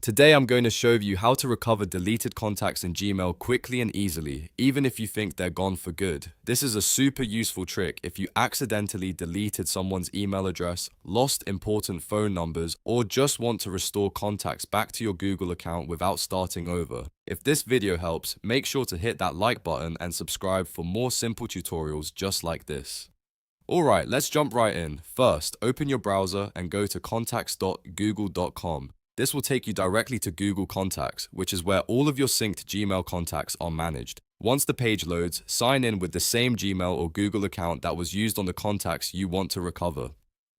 Today I'm going to show you how to recover deleted contacts in Gmail quickly and easily, even if you think they're gone for good. This is a super useful trick if you accidentally deleted someone's email address, lost important phone numbers, or just want to restore contacts back to your Google account without starting over. If this video helps, make sure to hit that like button and subscribe for more simple tutorials just like this. Alright, let's jump right in. First, open your browser and go to contacts.google.com. This will take you directly to Google Contacts, which is where all of your synced Gmail contacts are managed. Once the page loads, sign in with the same Gmail or Google account that was used on the contacts you want to recover.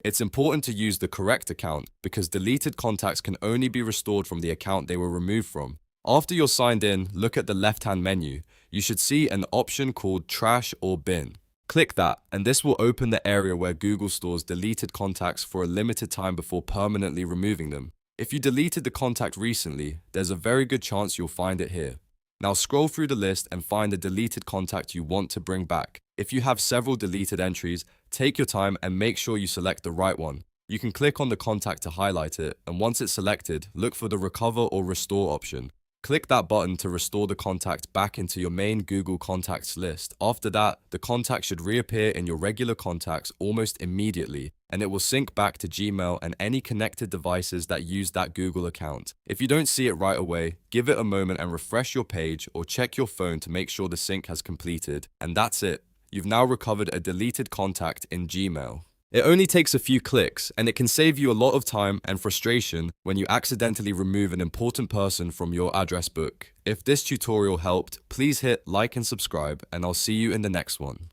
It's important to use the correct account because deleted contacts can only be restored from the account they were removed from. After you're signed in, look at the left-hand menu. You should see an option called Trash or Bin. Click that, and this will open the area where Google stores deleted contacts for a limited time before permanently removing them. If you deleted the contact recently, there's a very good chance you'll find it here. Now scroll through the list and find the deleted contact you want to bring back. If you have several deleted entries, take your time and make sure you select the right one. You can click on the contact to highlight it, and once it's selected, look for the Recover or Restore option. Click that button to restore the contact back into your main Google Contacts list. After that, the contact should reappear in your regular contacts almost immediately, and it will sync back to Gmail and any connected devices that use that Google account. If you don't see it right away, give it a moment and refresh your page or check your phone to make sure the sync has completed. And that's it. You've now recovered a deleted contact in Gmail. It only takes a few clicks, and it can save you a lot of time and frustration when you accidentally remove an important person from your address book. If this tutorial helped, please hit like and subscribe, and I'll see you in the next one.